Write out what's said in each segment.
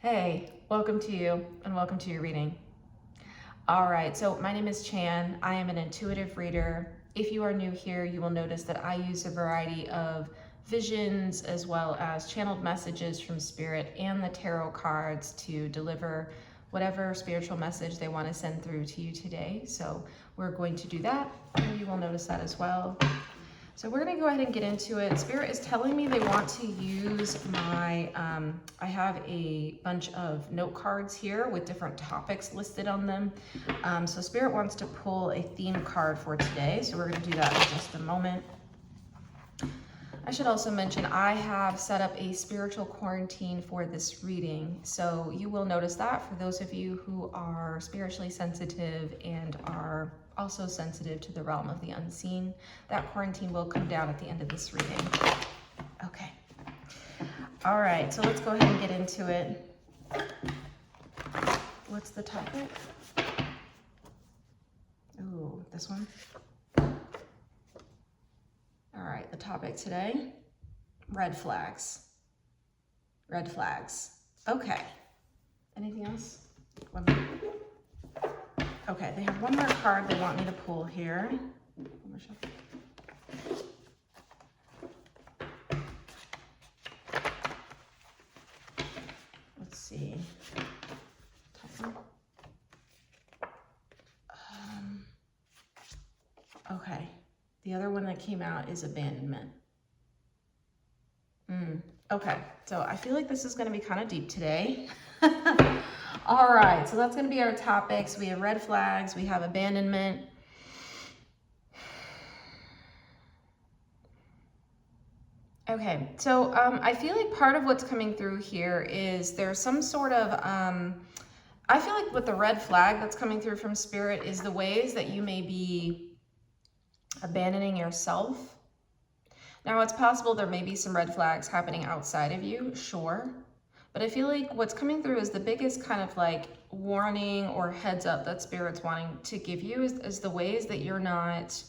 Hey, welcome to you and welcome to your reading. All right, so my name is Chan. I am an intuitive reader. If you are new here, you will notice that I use a variety of visions as well as channeled messages from spirit and the tarot cards to deliver whatever spiritual message they want to send through to you today. So we're going to do that, and you will notice that as well. So we're gonna go ahead and get into it. Spirit is telling me they want to use my, I have a bunch of note cards here with different topics listed on them. So Spirit wants to pull a theme card for today. So we're gonna do that in just a moment. I should also mention I have set up a spiritual quarantine for this reading. So you will notice that for those of you who are spiritually sensitive and are also sensitive to the realm of the unseen, that quarantine will come down at the end of this reading. Okay. All right, so let's go ahead and get into it. What's the topic? Ooh, this one. All right, the topic today, red flags. Red flags. Okay. Anything else? One more. Okay, they have one more card they want me to pull here. Let's see. Okay. The other one that came out is abandonment. Okay, so I feel like this is going to be kind of deep today. All right, so that's going to be our topics. We have red flags, we have abandonment. Okay, so I feel like part of what's coming through here is there's some sort of, I feel like with the red flag that's coming through from Spirit is the ways that you may be abandoning yourself. Now, it's possible there may be some red flags happening outside of you, sure. But I feel like what's coming through is the biggest kind of like warning or heads up that Spirit's wanting to give you is the ways that you're not,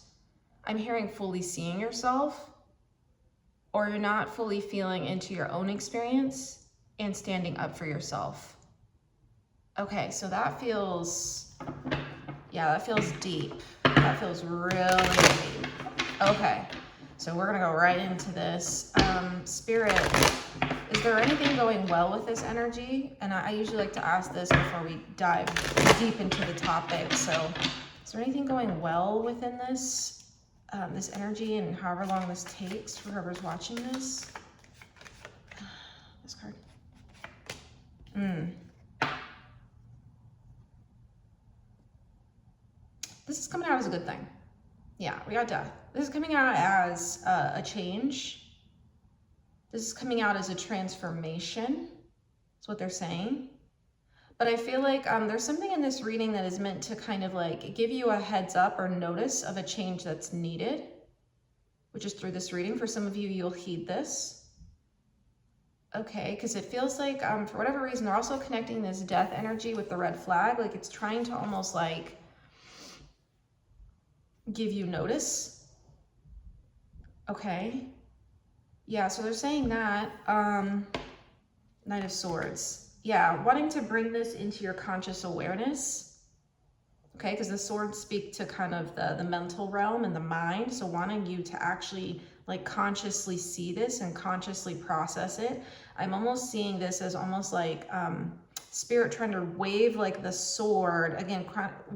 I'm hearing, fully seeing yourself, or you're not fully feeling into your own experience and standing up for yourself. Okay, so that feels, yeah, that feels deep. That feels really deep. Okay, so we're gonna go right into this. Spirit, is there anything going well with this energy? And I usually like to ask this before we dive deep into the topic. So is there anything going well within this, this energy, and however long this takes for whoever's watching this? This card. This is coming out as a good thing. Yeah, we got death. This is coming out as a change. This is coming out as a transformation. That's what they're saying. But I feel like there's something in this reading that is meant to kind of like give you a heads up or notice of a change that's needed, which is through this reading. For some of you, you'll heed this. Okay, because it feels like for whatever reason, they're also connecting this death energy with the red flag. Like it's trying to almost like give you notice. Okay. Yeah, so they're saying that, Knight of Swords. Yeah, wanting to bring this into your conscious awareness. Okay, because the swords speak to kind of the mental realm and the mind. So wanting you to actually like consciously see this and consciously process it. I'm almost seeing this as almost like Spirit trying to wave like the sword, again,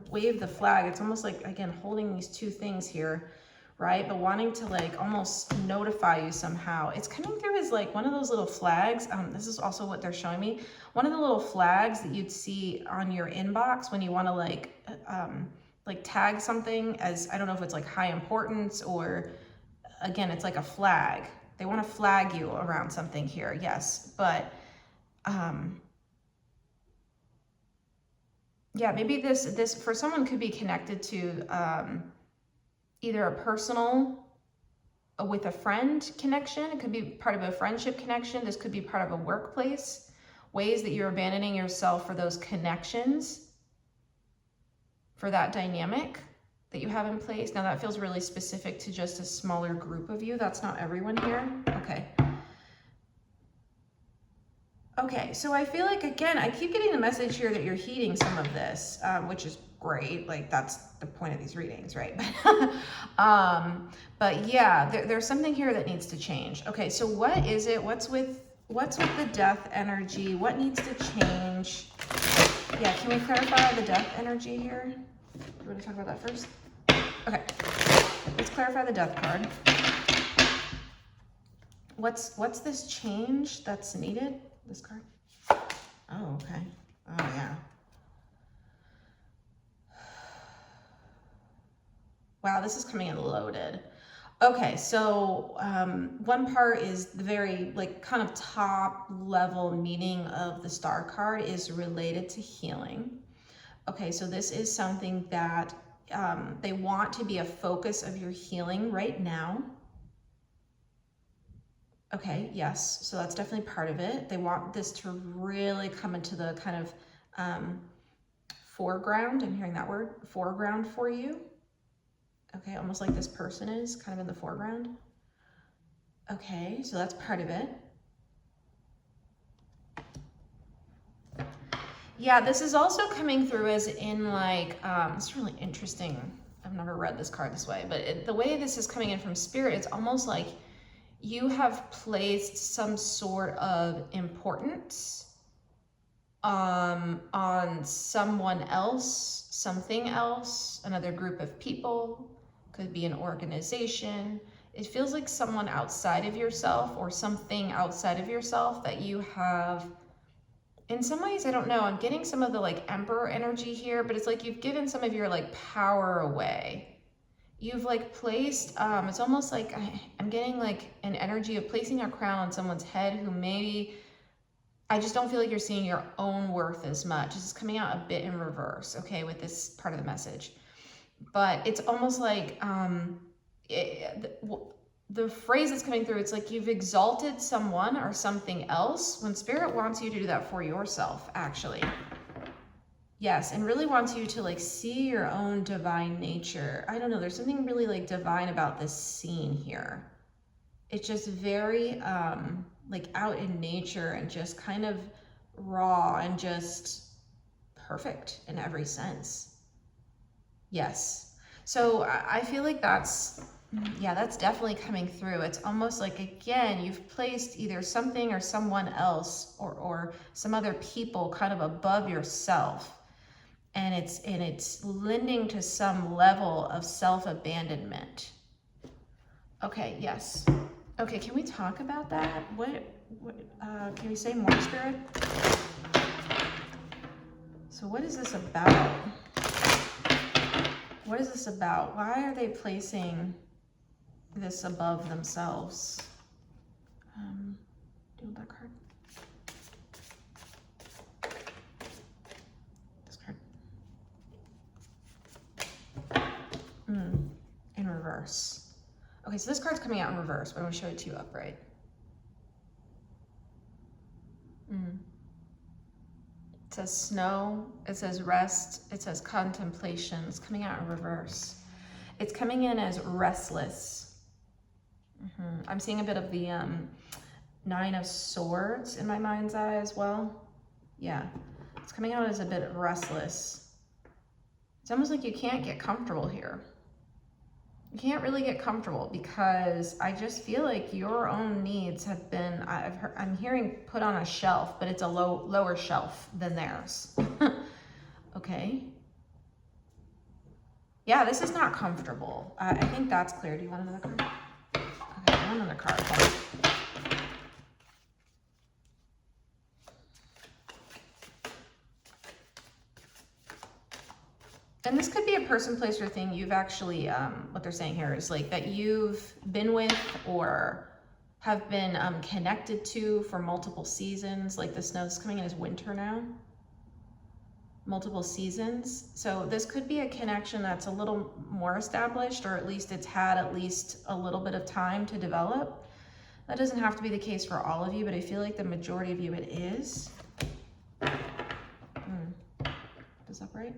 wave the flag. It's almost like, again, holding these two things here, right? But wanting to like almost notify you somehow. It's coming through as like one of those little flags. This is also what they're showing me. One of the little flags that you'd see on your inbox when you want to like tag something as, I don't know if it's like high importance or, again, it's like a flag. They want to flag you around something here, yes. But yeah, maybe this for someone could be connected to either a personal with a friend connection. It could be part of a friendship connection. This could be part of a workplace. Ways that you're abandoning yourself for those connections, for that dynamic that you have in place. Now that feels really specific to just a smaller group of you. That's not everyone here. Okay. Okay, so I feel like, again, I keep getting the message here that you're heeding some of this, which is great. Like, that's the point of these readings, right? But yeah, there's something here that needs to change. Okay, so what is it? What's with the death energy? What needs to change? Yeah, can we clarify the death energy here? Do you want to talk about that first? Okay, let's clarify the death card. What's this change that's needed? This card? Oh, okay. Oh, yeah. Wow, this is coming in loaded. Okay, so one part is the very like kind of top level meaning of the star card is related to healing. Okay, so this is something that they want to be a focus of your healing right now. Okay, yes, so that's definitely part of it. They want this to really come into the kind of foreground. I'm hearing that word, foreground for you. Okay, almost like this person is kind of in the foreground. Okay, so that's part of it. Yeah, this is also coming through as in like, it's really interesting. I've never read this card this way, but the way this is coming in from Spirit, it's almost like you have placed some sort of importance on someone else, something else, another group of people, could be an organization. It feels like someone outside of yourself or something outside of yourself that you have, in some ways, I don't know, I'm getting some of the like Emperor energy here, but it's like you've given some of your like power away. You've like placed, it's almost like I'm getting like an energy of placing a crown on someone's head who maybe, I just don't feel like you're seeing your own worth as much. This is coming out a bit in reverse, okay, with this part of the message. But it's almost like the phrase that's coming through, it's like you've exalted someone or something else when Spirit wants you to do that for yourself, actually. Yes, and really wants you to like see your own divine nature. I don't know, there's something really like divine about this scene here. It's just very like out in nature and just kind of raw and just perfect in every sense. Yes. So I feel like that's definitely coming through. It's almost like, again, you've placed either something or someone else or some other people kind of above yourself. And it's lending to some level of self-abandonment. Okay, yes. Okay, can we talk about that? What can we say more, Spirit? So what is this about? What is this about? Why are they placing this above themselves? Do you want that card? This card. In reverse. Okay, so this card's coming out in reverse, but I'm going to show it to you upright. It says snow, it says rest, it says contemplation. It's coming out in reverse. It's coming in as restless. I'm seeing a bit of the Nine of Swords in my mind's eye as well. Yeah, it's coming out as a bit restless. It's almost like you can't get comfortable here. You can't really get comfortable because I just feel like your own needs have been, I'm hearing put on a shelf, but it's a lower shelf than theirs. Okay. Yeah, this is not comfortable. I think that's clear. Do you want another card? Okay, I want another card. Hold on. And this could be a person, place, or thing you've actually, what they're saying here is like that you've been with or have been connected to for multiple seasons. Like the snow's coming in as winter now. Multiple seasons. So this could be a connection that's a little more established, or at least it's had at least a little bit of time to develop. That doesn't have to be the case for all of you, but I feel like the majority of you it is. Is that right?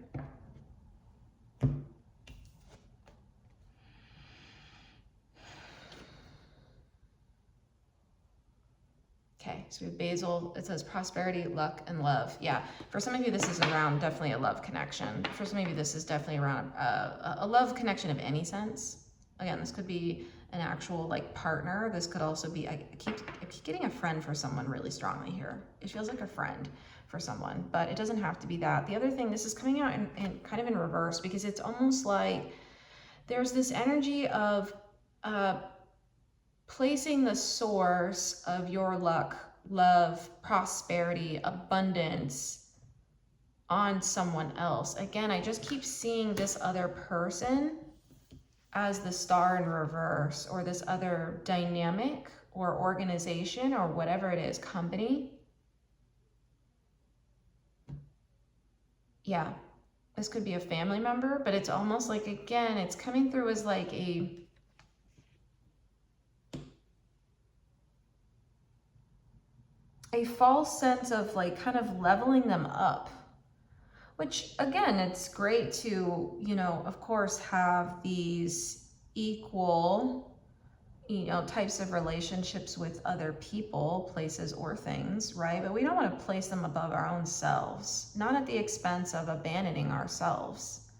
Okay, so we have basil. It says prosperity, luck, and love. Yeah, for some of you, this is around definitely a love connection. For some of you, this is definitely around a love connection of any sense. Again, this could be an actual like partner. This could also be, I keep getting a friend for someone really strongly here. It feels like a friend for someone, but it doesn't have to be that. The other thing, this is coming out in kind of in reverse, because it's almost like there's this energy of placing the source of your luck, love, prosperity, abundance on someone else. Again, I just keep seeing this other person as the star in reverse, or this other dynamic or organization or whatever it is, company. Yeah, this could be a family member, but it's almost like, again, it's coming through as like a false sense of like kind of leveling them up, which again, it's great to, you know, of course, have these equal, you know, types of relationships with other people, places, or things, right? But we don't want to place them above our own selves, not at the expense of abandoning ourselves,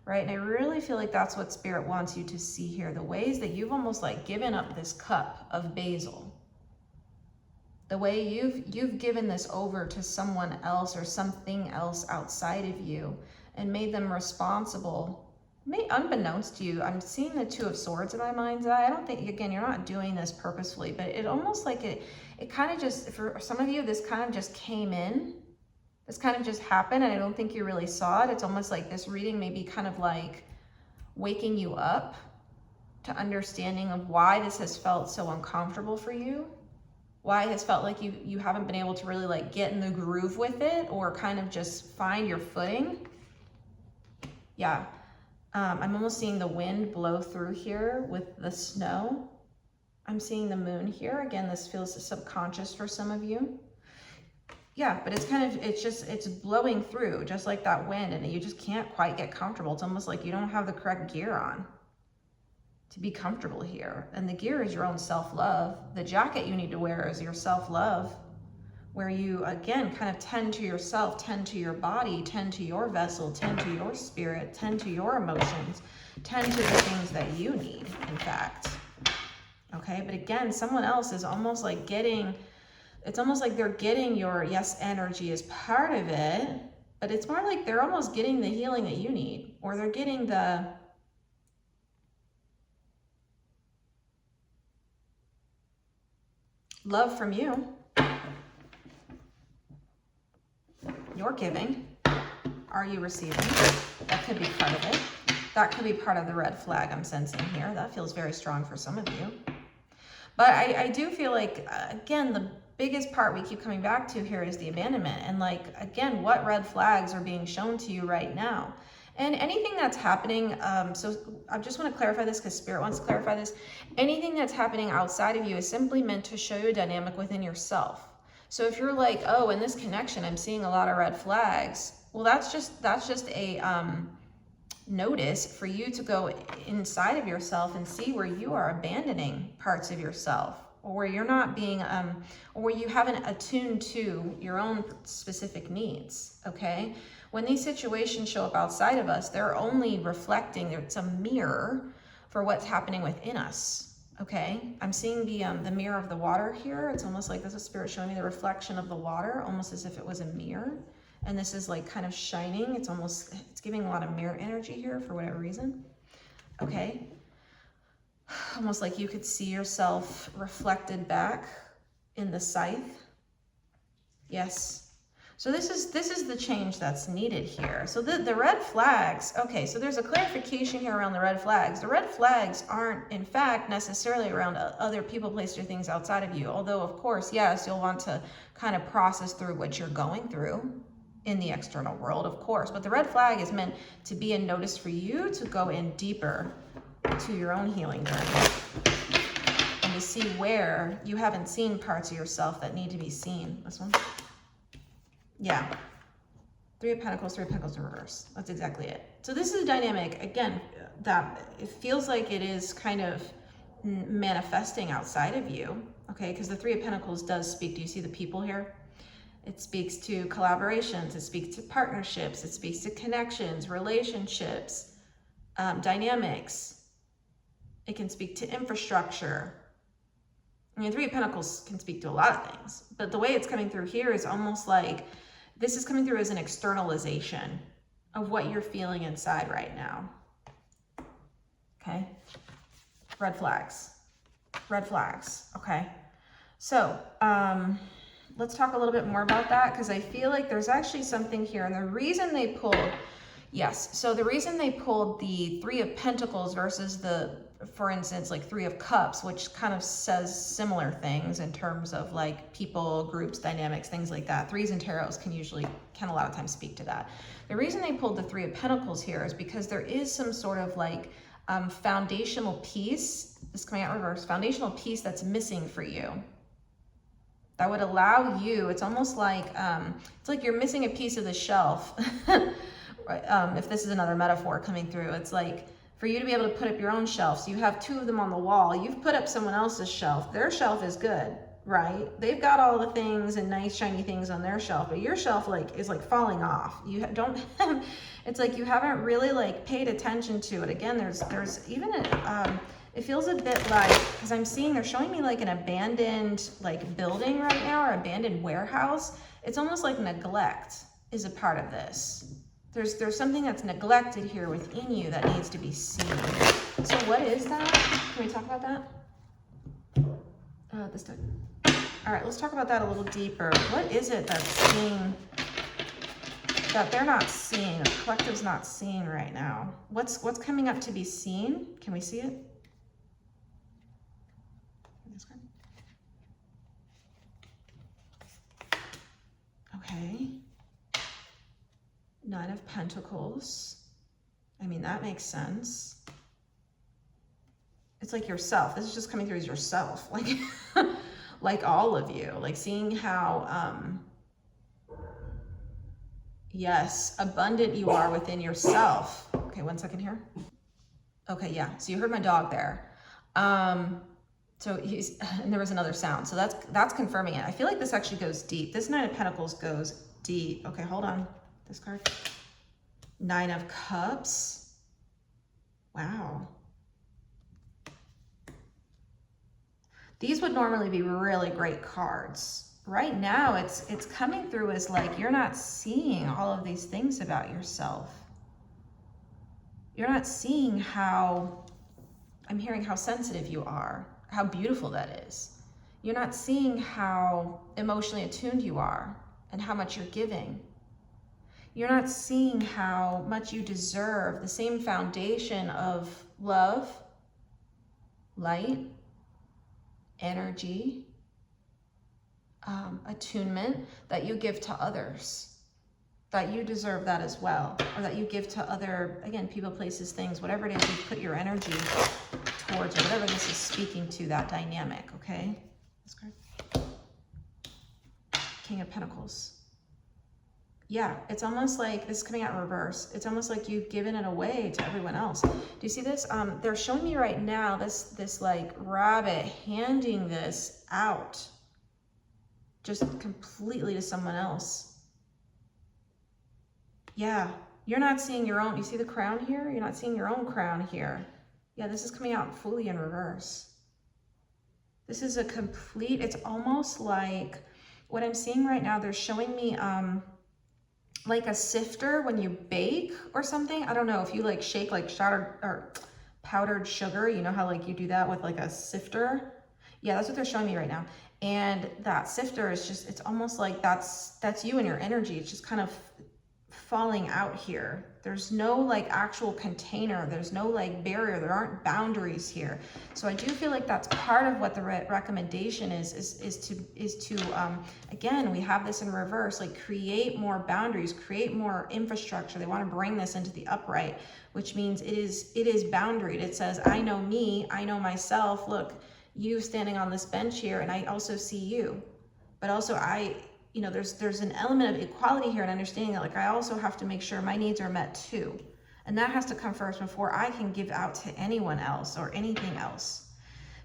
right? And I really feel like that's what Spirit wants you to see here, the ways that you've almost like given up this cup of basil, the way you've given this over to someone else or something else outside of you and made them responsible. Unbeknownst to you, I'm seeing the Two of Swords in my mind's eye. I don't think, again, you're not doing this purposefully, but it almost like it kind of just, for some of you, this kind of just came in. This kind of just happened, and I don't think you really saw it. It's almost like this reading may be kind of like waking you up to understanding of why this has felt so uncomfortable for you, why it has felt like you haven't been able to really like get in the groove with it or kind of just find your footing. Yeah. I'm almost seeing the wind blow through here with the snow. I'm seeing the moon here. Again, this feels subconscious for some of you. Yeah, but it's kind of, it's blowing through just like that wind, and you just can't quite get comfortable. It's almost like you don't have the correct gear on to be comfortable here. And the gear is your own self-love. The jacket you need to wear is your self-love, where you, again, kind of tend to yourself, tend to your body, tend to your vessel, tend to your spirit, tend to your emotions, tend to the things that you need, in fact. Okay, but again, someone else is almost like getting, it's almost like they're getting your yes energy as part of it, but it's more like they're almost getting the healing that you need, or they're getting the love from you. You're giving. Are you receiving? That could be part of it. That could be part of the red flag I'm sensing here. That feels very strong for some of you. But I do feel like, again, the biggest part we keep coming back to here is the abandonment. And like, again, what red flags are being shown to you right now? And anything that's happening, so I just want to clarify this because Spirit wants to clarify this. Anything that's happening outside of you is simply meant to show you a dynamic within yourself. So if you're like, oh, in this connection, I'm seeing a lot of red flags. Well, that's just a notice for you to go inside of yourself and see where you are abandoning parts of yourself, or where you're not being, or where you haven't attuned to your own specific needs, okay? When these situations show up outside of us, they're only reflecting, it's a mirror for what's happening within us. Okay, I'm seeing the mirror of the water here. It's almost like this is Spirit showing me the reflection of the water, almost as if it was a mirror. And this is like kind of shining. It's giving a lot of mirror energy here for whatever reason. Okay, almost like you could see yourself reflected back in the scythe. Yes. So this is the change that's needed here. So the red flags, okay, so there's a clarification here around the red flags. The red flags aren't, in fact, necessarily around other people, places, or things outside of you. Although, of course, yes, you'll want to kind of process through what you're going through in the external world, of course. But the red flag is meant to be a notice for you to go in deeper to your own healing journey and to see where you haven't seen parts of yourself that need to be seen. This one. Yeah, Three of Pentacles in reverse. That's exactly it. So this is a dynamic, again, that it feels like it is kind of manifesting outside of you, okay? Because the Three of Pentacles does speak, do you see the people here? It speaks to collaborations, it speaks to partnerships, it speaks to connections, relationships, dynamics. It can speak to infrastructure. I mean, Three of Pentacles can speak to a lot of things, but the way it's coming through here is almost like this is coming through as an externalization of what you're feeling inside right now. Okay? Red flags. Red flags. Okay. So, let's talk a little bit more about that, because I feel like there's actually something here. And the reason they pulled, yes, so the reason they pulled the Three of Pentacles versus the, for instance, like Three of Cups, which kind of says similar things in terms of like people, groups, dynamics, things like that. Threes and tarots can a lot of times speak to that. The reason they pulled the Three of Pentacles here is because there is some sort of like foundational piece, this coming out reverse, foundational piece that's missing for you. That would allow you, it's almost like, it's like you're missing a piece of the shelf. If this is another metaphor coming through, it's like for you to be able to put up your own shelves. You have two of them on the wall. You've put up someone else's shelf. Their shelf is good, right? They've got all the things and nice shiny things on their shelf, but your shelf is like falling off. You don't have, it's like you haven't really like paid attention to it. Again, there's even it feels a bit like, because I'm seeing, they're showing me like an abandoned like building right now, or abandoned warehouse. It's almost like neglect is a part of this. There's something that's neglected here within you that needs to be seen. So what is that? Can we talk about that? This time. All right, let's talk about that a little deeper. What is it that's seeing, that they're not seeing, the collective's not seeing right now? What's coming up to be seen? Can we see it? Okay. Nine of Pentacles. I mean, that makes sense. It's like yourself. This is just coming through as yourself. Like, like all of you. Like seeing how, yes, abundant you are within yourself. Okay, 1 second here. Okay, yeah. So you heard my dog there. So and there was another sound. So that's confirming it. I feel like this actually goes deep. This Nine of Pentacles goes deep. Okay, hold on. This card. Nine of Cups. Wow. These would normally be really great cards. Right now, it's coming through as like you're not seeing all of these things about yourself. You're not seeing how, I'm hearing how sensitive you are, how beautiful that is. You're not seeing how emotionally attuned you are and how much you're giving. You're not seeing how much you deserve the same foundation of love, light, energy, attunement that you give to others, that you deserve that as well, or that you give to other, again, people, places, things, whatever it is you put your energy towards, or whatever this is speaking to, that dynamic, okay? This card. King of Pentacles. Yeah, it's almost like, this is coming out in reverse. It's almost like you've given it away to everyone else. Do you see this? They're showing me right now this like rabbit handing this out just completely to someone else. Yeah, you're not seeing your own, you see the crown here? You're not seeing your own crown here. Yeah, this is coming out fully in reverse. This is a complete, it's almost like, what I'm seeing right now, they're showing me, like a sifter when you bake or something. I don't know if you like shake like powdered sugar, you know how like you do that with like a sifter. Yeah, that's what they're showing me right now. And that sifter is just, it's almost like that's you and your energy. It's just kind of falling out here. There's no like actual container. There's no like barrier. There aren't boundaries here. So I do feel like that's part of what the recommendation is to again, we have this in reverse, like create more boundaries, create more infrastructure. They want to bring this into the upright, which means it is boundaried. It says, I know me, I know myself. Look, you standing on this bench here, and I also see you, but also you know, there's an element of equality here and understanding that like I also have to make sure my needs are met too. And that has to come first before I can give out to anyone else or anything else.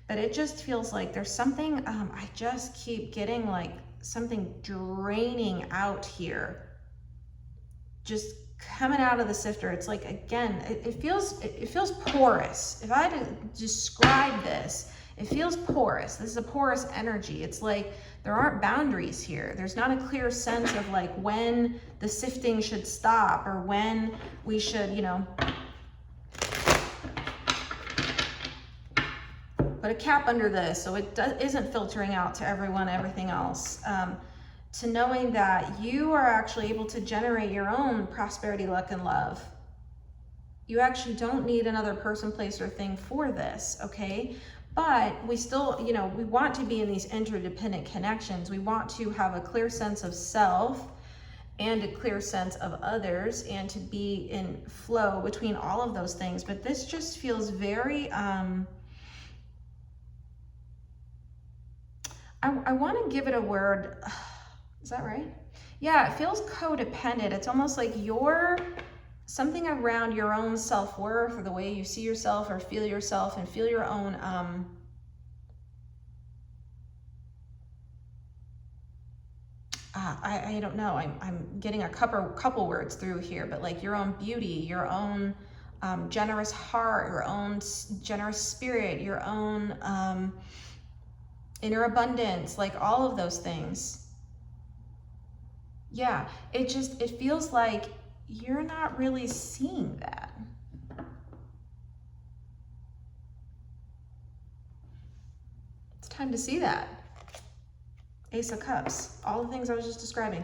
but it just feels like there's something, I just keep getting like something draining out here, just coming out of the sifter. It's like, again, it feels porous. If I had to describe this, it feels porous. This is a porous energy. It's like there aren't boundaries here. There's not a clear sense of like when the sifting should stop or when we should, you know, put a cap under this so it isn't filtering out to everyone, everything else. To knowing that you are actually able to generate your own prosperity, luck, and love. You actually don't need another person, place, or thing for this, okay? But we still, you know, we want to be in these interdependent connections. We want to have a clear sense of self and a clear sense of others, and to be in flow between all of those things. But this just feels very, I want to give it a word. Is that right? Yeah, it feels codependent. It's almost like something around your own self-worth, or the way you see yourself or feel yourself, and feel your own, I don't know, I'm getting a couple words through here, but like your own beauty, your own generous heart, your own generous spirit, your own inner abundance, like all of those things. Yeah, it feels like you're not really seeing that. It's time to see that. Ace of Cups, all the things I was just describing.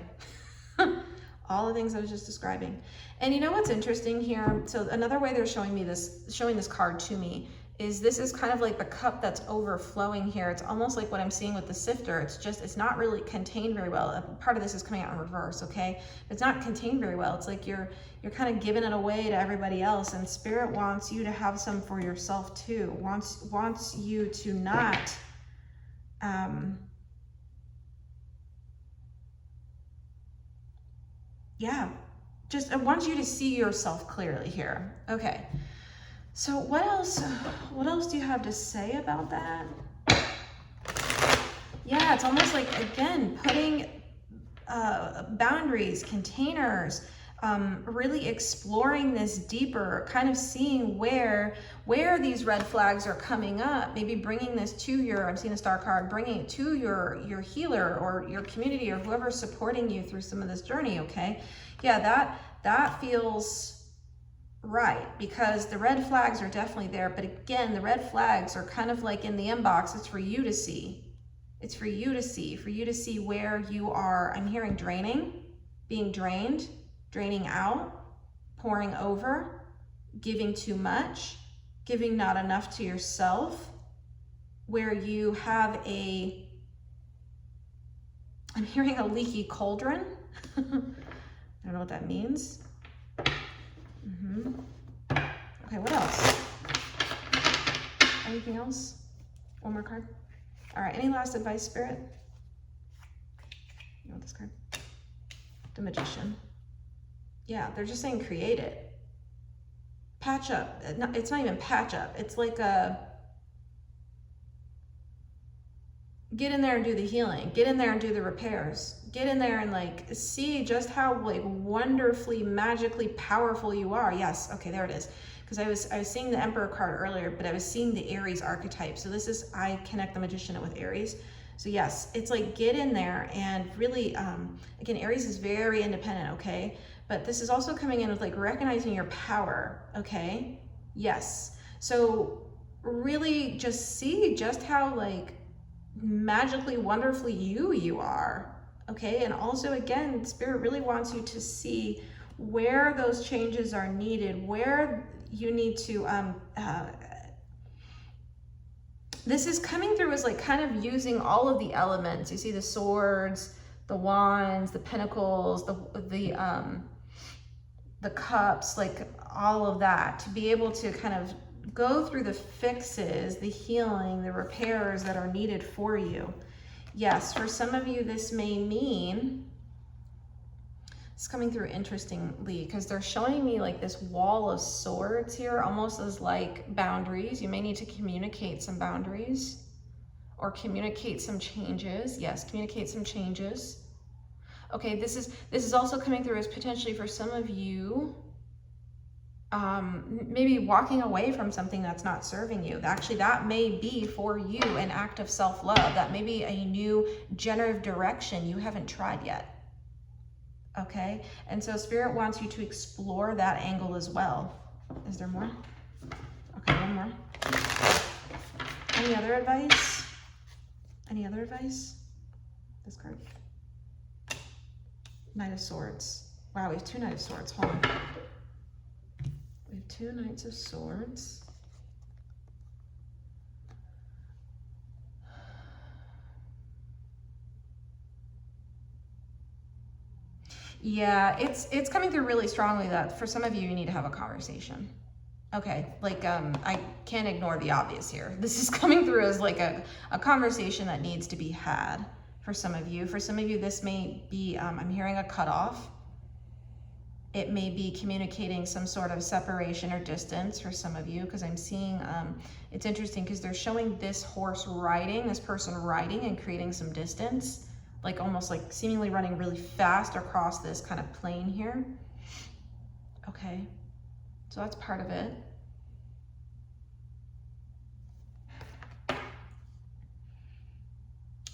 All the things I was just describing. And you know what's interesting here? So another way they're showing this card to me, is this is kind of like the cup that's overflowing here. It's almost like what I'm seeing with the sifter. It's not really contained very well. Part of this is coming out in reverse, okay? It's not contained very well. It's like you're kind of giving it away to everybody else, and Spirit wants you to have some for yourself too. Wants you to not, yeah, just wants you to see yourself clearly here. Okay. So what else do you have to say about that? Yeah, it's almost like, again, putting boundaries, containers, really exploring this deeper, kind of seeing where these red flags are coming up, maybe bringing this to I'm seeing a star card, bringing it to your healer or your community or whoever's supporting you through some of this journey, okay? Yeah, that feels right, because the red flags are definitely there, but again, the red flags are kind of like in the inbox. It's for you to see. It's for you to see where you are. I'm hearing draining, being drained, draining out, pouring over, giving too much, giving not enough to yourself, where you have I'm hearing a leaky cauldron. I don't know what that means. Okay, what else? Anything else? One more card. All right, any last advice, Spirit? You want this card? The Magician. Yeah, they're just saying create it. Patch up. It's not even patch up. It's like get in there and do the healing. Get in there and do the repairs. Get in there and like see just how like wonderfully, magically powerful you are. Yes, okay, there it is. Because I was seeing the Emperor card earlier, but I was seeing the Aries archetype. So I connect the Magician with Aries. So yes, it's like get in there and really, again, Aries is very independent, okay? But this is also coming in with like recognizing your power, okay? Yes. So really just see just how like magically, wonderfully you are, okay? And also, again, Spirit really wants you to see where those changes are needed, where you need to, this is coming through as like kind of using all of the elements. You see the swords, the wands, the pentacles, the cups, like all of that, to be able to kind of go through the fixes, the healing, the repairs that are needed for you. Yes, for some of you, this may mean It's coming through interestingly because they're showing me like this wall of swords here, almost as like boundaries. You may need to communicate some boundaries or communicate some changes. Yes, communicate some changes. Okay, this is also coming through as potentially for some of you, maybe walking away from something that's not serving you. Actually, that may be for you an act of self-love. That may be a new generative direction you haven't tried yet. Okay, and so Spirit wants you to explore that angle as well. Is there more? Okay, one more. Any other advice? Any other advice? This card. Knight of Swords. Wow, we have 2 Knights of Swords. Hold on. We have 2 Knights of Swords. Yeah, it's coming through really strongly that for some of you, you need to have a conversation. Okay, like I can't ignore the obvious here. This is coming through as like a conversation that needs to be had for some of you. For some of you, this may be, I'm hearing a cutoff. It may be communicating some sort of separation or distance for some of you, because I'm seeing, it's interesting because they're showing this horse riding, this person riding and creating some distance, like almost like seemingly running really fast across this kind of plane here. Okay, so that's part of it.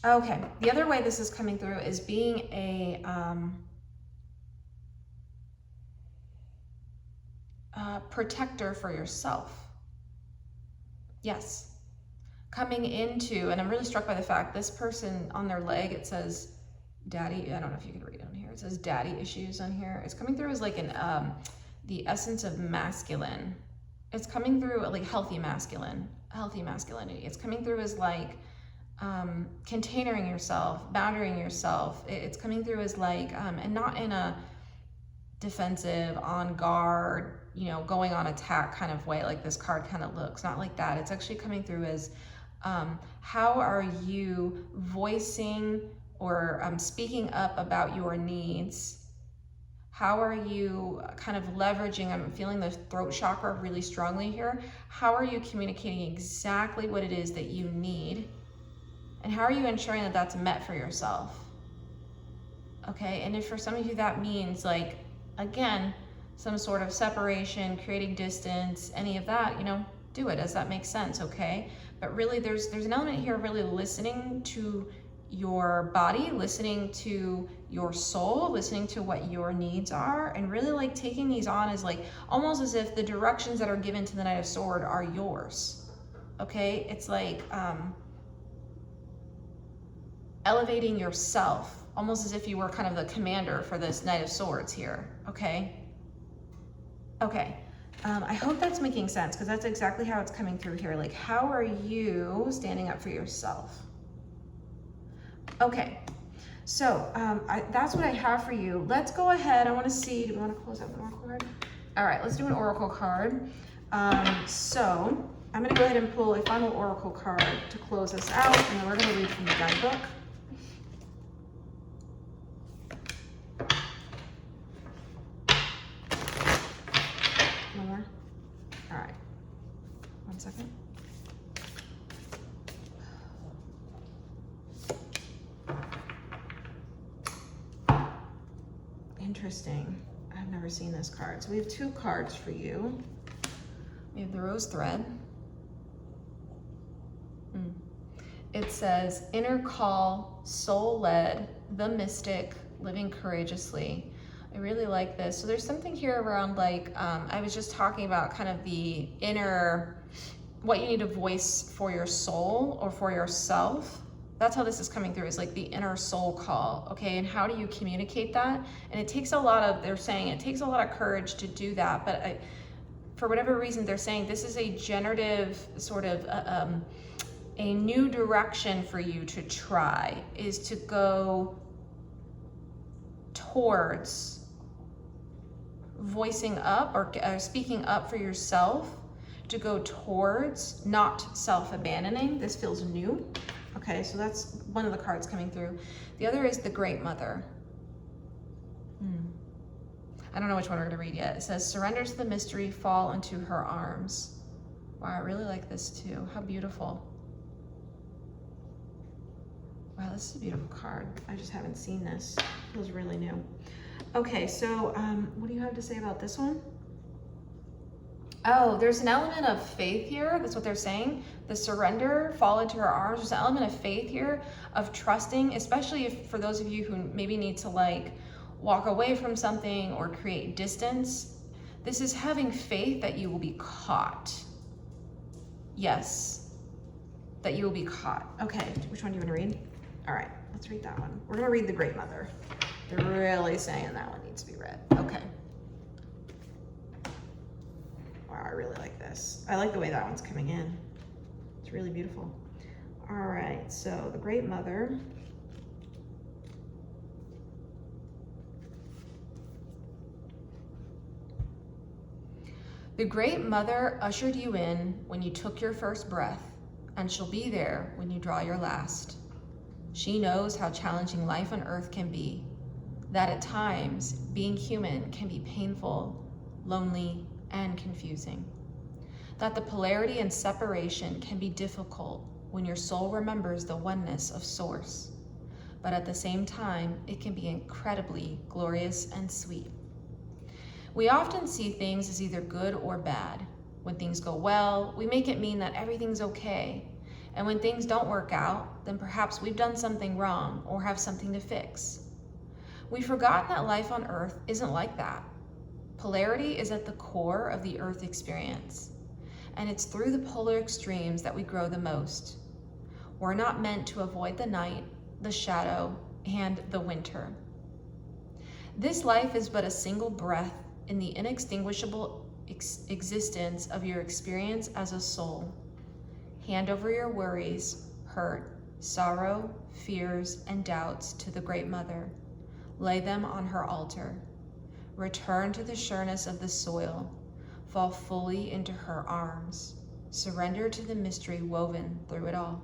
Okay, the other way this is coming through is being a protector for yourself. Yes. Coming into, and I'm really struck by the fact this person on their leg, it says daddy, I don't know if you can read on here, it says daddy issues on here. It's coming through as like an the essence of masculine. It's coming through like healthy masculinity. It's coming through as like containering yourself, boundarying yourself. It's coming through as like and not in a defensive, on guard, you know, going on attack kind of way like this card kind of looks. Not like that. It's actually coming through as how are you voicing or speaking up about your needs? How are you kind of leveraging, I'm feeling the throat chakra really strongly here. How are you communicating exactly what it is that you need? And how are you ensuring that that's met for yourself? Okay, and if for some of you that means like, again, some sort of separation, creating distance, any of that, you know, do it. Does that make sense? Okay, but really there's an element here of really listening to your body, listening to your soul, listening to what your needs are, and really like taking these on as like almost as if the directions that are given to the Knight of Sword are yours. Okay, it's like elevating yourself, almost as if you were kind of the commander for this Knight of Swords here. Okay. Okay. I hope that's making sense, because that's exactly how it's coming through here. Like, how are you standing up for yourself? Okay, so that's what I have for you. Let's go ahead. I want to see, do we want to close out the oracle card? All right, let's do an oracle card. So I'm going to go ahead and pull a final oracle card to close us out, and then we're going to read from the guidebook. One more. All right. 1 second. Interesting. I've never seen this card. So we have 2 cards for you. We have the rose thread. It says, inner call, soul-led, the mystic, living courageously. I really like this. So there's something here around like, I was just talking about kind of the inner, what you need to voice for your soul or for yourself. That's how this is coming through, is like the inner soul call, okay? And how do you communicate that? And it takes a lot of, they're saying it takes a lot of courage to do that, but for whatever reason, they're saying this is a generative sort of, a new direction for you to try, is to go towards voicing up or speaking up for yourself, to go towards not self-abandoning. This feels new. Okay, so that's one of the cards coming through. The other is the Great Mother. I don't know which one we're gonna read yet. It says, surrender to the mystery, fall into her arms. Wow, I really like this too. How beautiful. Wow, this is a beautiful card. I just haven't seen this. It feels really new. Okay, so what do you have to say about this one? Oh, there's an element of faith here. That's what they're saying. The surrender, fall into her arms. There's an element of faith here, of trusting, especially if, for those of you who maybe need to like walk away from something or create distance. This is having faith that you will be caught. Yes, that you will be caught. Okay, which one do you want to read? All right, let's read that one. We're gonna read the Great Mother. They're really saying that one needs to be read. Okay. Wow, I really like this. I like the way that one's coming in. It's really beautiful. All right, so the Great Mother. The Great Mother ushered you in when you took your first breath, and she'll be there when you draw your last. She knows how challenging life on Earth can be, that at times being human can be painful, lonely, and confusing. That the polarity and separation can be difficult when your soul remembers the oneness of Source, but at the same time, it can be incredibly glorious and sweet. We often see things as either good or bad. When things go well, we make it mean that everything's okay. And when things don't work out, then perhaps we've done something wrong or have something to fix. We've forgotten that life on Earth isn't like that. Polarity is at the core of the Earth experience, and it's through the polar extremes that we grow the most. We're not meant to avoid the night, the shadow, and the winter. This life is but a single breath in the inextinguishable existence of your experience as a soul. Hand over your worries, hurt, sorrow, fears, and doubts to the Great Mother. Lay them on her altar. Return to the sureness of the soil. Fall fully into her arms. Surrender to the mystery woven through it all.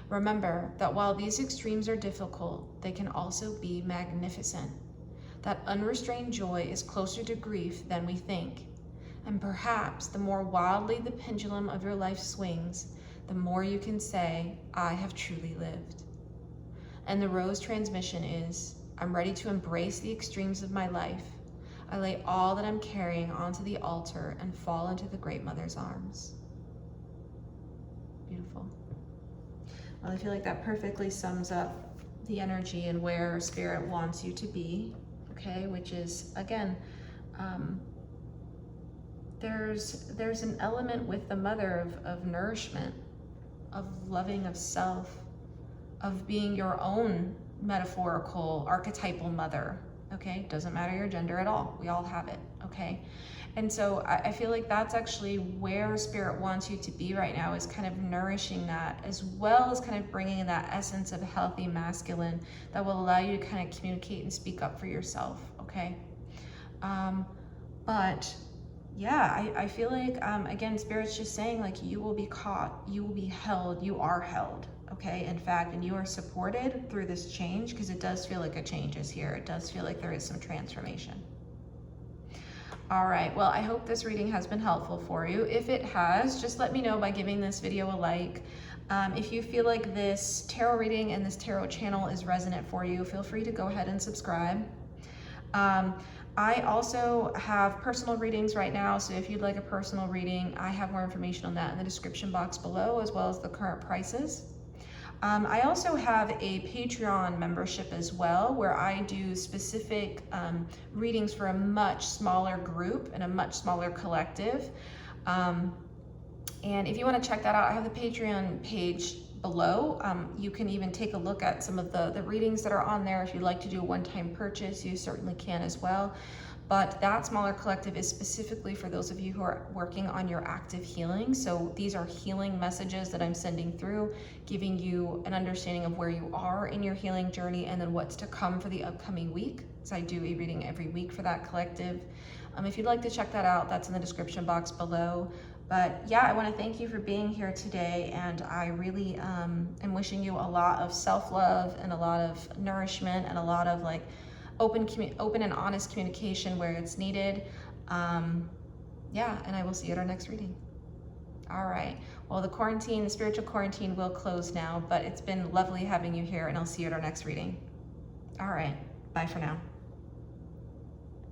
Remember that while these extremes are difficult, they can also be magnificent. That unrestrained joy is closer to grief than we think. And perhaps the more wildly the pendulum of your life swings, the more you can say, I have truly lived. And the rose transmission is, I'm ready to embrace the extremes of my life. I lay all that I'm carrying onto the altar and fall into the Great Mother's arms. Beautiful. Well, I feel like that perfectly sums up the energy and where Spirit wants you to be, okay? Which is, again, there's an element with the mother of nourishment, of loving of self, of being your own metaphorical, archetypal mother, okay? Doesn't matter your gender at all. We all have it, okay? And so I feel like that's actually where Spirit wants you to be right now, is kind of nourishing that, as well as kind of bringing in that essence of healthy masculine that will allow you to kind of communicate and speak up for yourself, okay? But yeah, I feel like, again, Spirit's just saying, like, you will be caught, you will be held, you are held, okay? In fact, and you are supported through this change, because it does feel like a change is here. It does feel like there is some transformation. All right, well, I hope this reading has been helpful for you. If it has, just let me know by giving this video a like. If you feel like this tarot reading and this tarot channel is resonant for you, feel free to go ahead and subscribe. I also have personal readings right now, so if you'd like a personal reading, I have more information on that in the description box below, as well as the current prices. I also have a Patreon membership as well, where I do specific readings for a much smaller group and a much smaller collective. And if you want to check that out, I have the Patreon page below. You can even take a look at some of the readings that are on there. If you'd like to do a one-time purchase, you certainly can as well. But that smaller collective is specifically for those of you who are working on your active healing. So these are healing messages that I'm sending through, giving you an understanding of where you are in your healing journey and then what's to come for the upcoming week. So I do a reading every week for that collective. If you'd like to check that out, that's in the description box below. But yeah, I want to thank you for being here today, and I really am wishing you a lot of self-love and a lot of nourishment and a lot of open and honest communication where it's needed. Yeah, and I will see you at our next reading. All right. Well, the spiritual quarantine will close now, but it's been lovely having you here, and I'll see you at our next reading. All right. Bye for now.